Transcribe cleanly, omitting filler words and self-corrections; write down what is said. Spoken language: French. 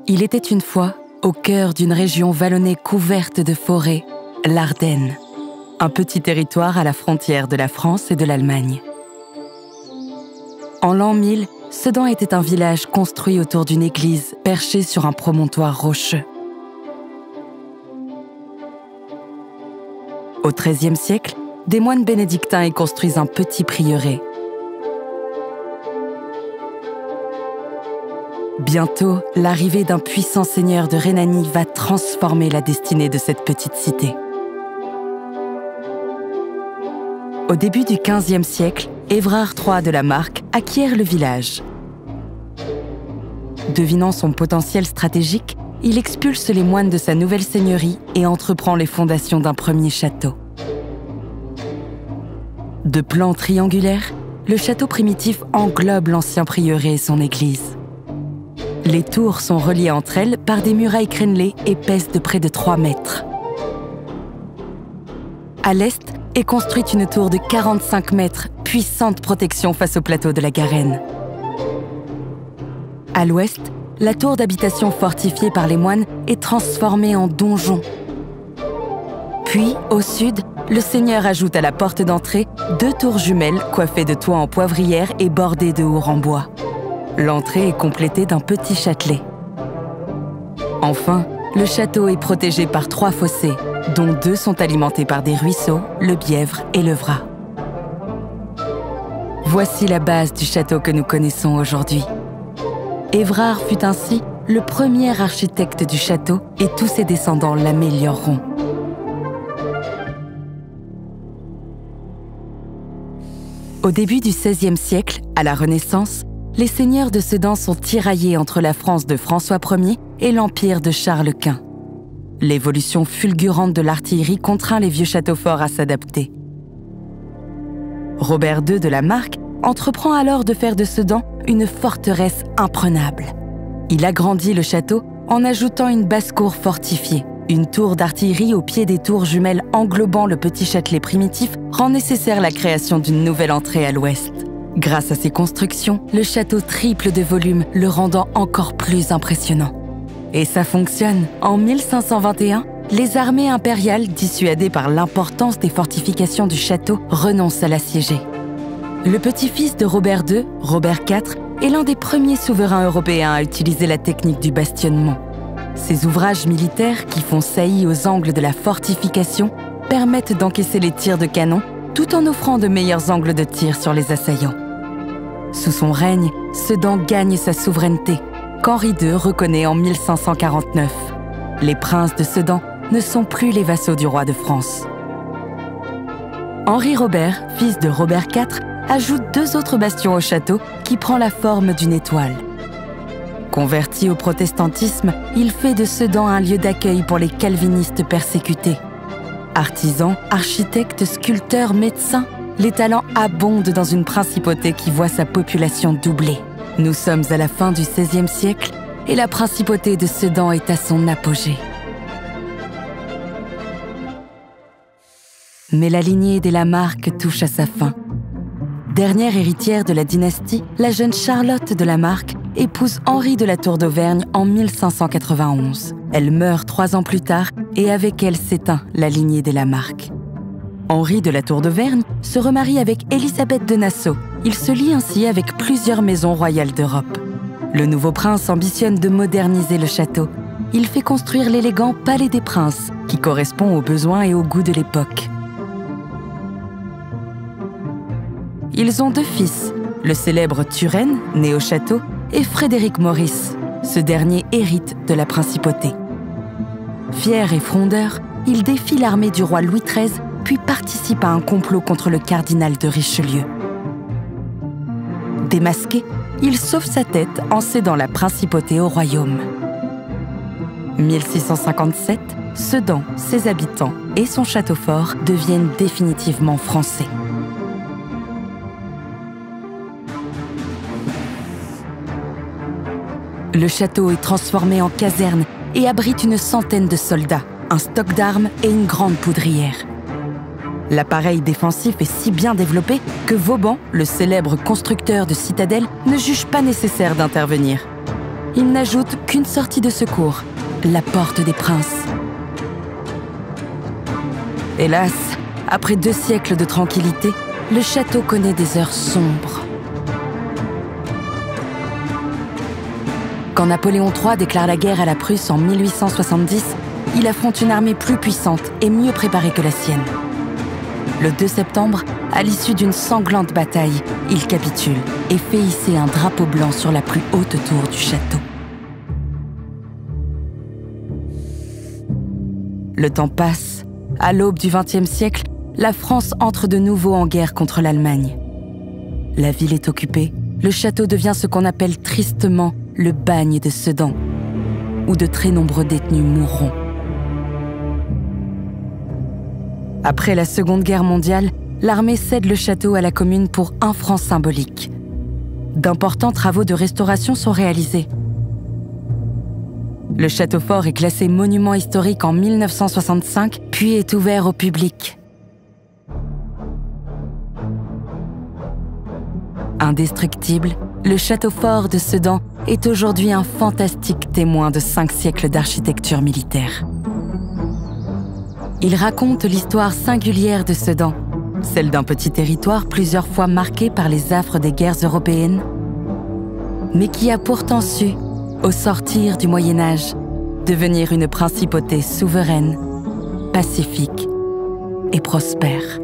Il était une fois, au cœur d'une région vallonnée couverte de forêts, l'Ardenne, un petit territoire à la frontière de la France et de l'Allemagne. En l'an 1000, Sedan était un village construit autour d'une église perchée sur un promontoire rocheux. Au XIIIe siècle, des moines bénédictins y construisent un petit prieuré. Bientôt, l'arrivée d'un puissant seigneur de Rhénanie va transformer la destinée de cette petite cité. Au début du XVe siècle, Évrard III de la Marck acquiert le village. Devinant son potentiel stratégique, il expulse les moines de sa nouvelle seigneurie et entreprend les fondations d'un premier château. De plan triangulaire, le château primitif englobe l'ancien prieuré et son église. Les tours sont reliées entre elles par des murailles crénelées épaisses de près de 3 mètres. À l'est est construite une tour de 45 mètres, puissante protection face au plateau de la Garenne. À l'ouest, la tour d'habitation fortifiée par les moines est transformée en donjon. Puis, au sud, le seigneur ajoute à la porte d'entrée 2 tours jumelles coiffées de toits en poivrière et bordées de hauts en bois. L'entrée est complétée d'un petit châtelet. Enfin, le château est protégé par 3 fossés, dont 2 sont alimentés par des ruisseaux, le Bièvre et le Vrat. Voici la base du château que nous connaissons aujourd'hui. Évrard fut ainsi le premier architecte du château et tous ses descendants l'amélioreront. Au début du XVIe siècle, à la Renaissance, les seigneurs de Sedan sont tiraillés entre la France de François Ier et l'Empire de Charles Quint. L'évolution fulgurante de l'artillerie contraint les vieux châteaux forts à s'adapter. Robert II de la Marck entreprend alors de faire de Sedan une forteresse imprenable. Il agrandit le château en ajoutant une basse-cour fortifiée. Une tour d'artillerie au pied des tours jumelles englobant le petit châtelet primitif rend nécessaire la création d'une nouvelle entrée à l'ouest. Grâce à ces constructions, le château triple de volume, le rendant encore plus impressionnant. Et ça fonctionne. En 1521, les armées impériales, dissuadées par l'importance des fortifications du château, renoncent à l'assiéger. Le petit-fils de Robert II, Robert IV, est l'un des premiers souverains européens à utiliser la technique du bastionnement. Ces ouvrages militaires, qui font saillie aux angles de la fortification, permettent d'encaisser les tirs de canon tout en offrant de meilleurs angles de tir sur les assaillants. Sous son règne, Sedan gagne sa souveraineté, qu'Henri II reconnaît en 1549. Les princes de Sedan ne sont plus les vassaux du roi de France. Henri Robert, fils de Robert IV, ajoute 2 autres bastions au château qui prend la forme d'une étoile. Converti au protestantisme, il fait de Sedan un lieu d'accueil pour les calvinistes persécutés. Artisans, architectes, sculpteurs, médecins, les talents abondent dans une principauté qui voit sa population doubler. Nous sommes à la fin du XVIe siècle et la principauté de Sedan est à son apogée. Mais la lignée des La Marck touche à sa fin. Dernière héritière de la dynastie, la jeune Charlotte de La Marck épouse Henri de la Tour d'Auvergne en 1591. Elle meurt 3 ans plus tard et avec elle s'éteint la lignée des La Marck. Henri de la Tour d'Auvergne se remarie avec Élisabeth de Nassau. Il se lie ainsi avec plusieurs maisons royales d'Europe. Le nouveau prince ambitionne de moderniser le château. Il fait construire l'élégant Palais des Princes, qui correspond aux besoins et aux goûts de l'époque. Ils ont 2 fils, le célèbre Turenne, né au château, et Frédéric Maurice. Ce dernier hérite de la principauté. Fier et frondeur, il défie l'armée du roi Louis XIII, puis participe à un complot contre le cardinal de Richelieu. Démasqué, il sauve sa tête en cédant la principauté au royaume. 1657, Sedan, ses habitants et son château fort deviennent définitivement français. Le château est transformé en caserne et abrite une centaine de soldats, un stock d'armes et une grande poudrière. L'appareil défensif est si bien développé que Vauban, le célèbre constructeur de citadelles, ne juge pas nécessaire d'intervenir. il n'ajoute qu'une sortie de secours, la Porte des Princes. Hélas, après 2 siècles de tranquillité, le château connaît des heures sombres. Quand Napoléon III déclare la guerre à la Prusse en 1870, il affronte une armée plus puissante et mieux préparée que la sienne. Le 2 septembre, à l'issue d'une sanglante bataille, il capitule et fait hisser un drapeau blanc sur la plus haute tour du château. Le temps passe. À l'aube du XXe siècle, la France entre de nouveau en guerre contre l'Allemagne. La ville est occupée, le château devient ce qu'on appelle tristement le bagne de Sedan, où de très nombreux détenus mourront. Après la Seconde Guerre mondiale, l'armée cède le château à la commune pour 1 franc symbolique. D'importants travaux de restauration sont réalisés. Le château fort est classé monument historique en 1965, puis est ouvert au public. Indestructible, le château fort de Sedan est aujourd'hui un fantastique témoin de 5 siècles d'architecture militaire. Il raconte l'histoire singulière de Sedan, celle d'un petit territoire plusieurs fois marqué par les affres des guerres européennes, mais qui a pourtant su, au sortir du Moyen-Âge, devenir une principauté souveraine, pacifique et prospère.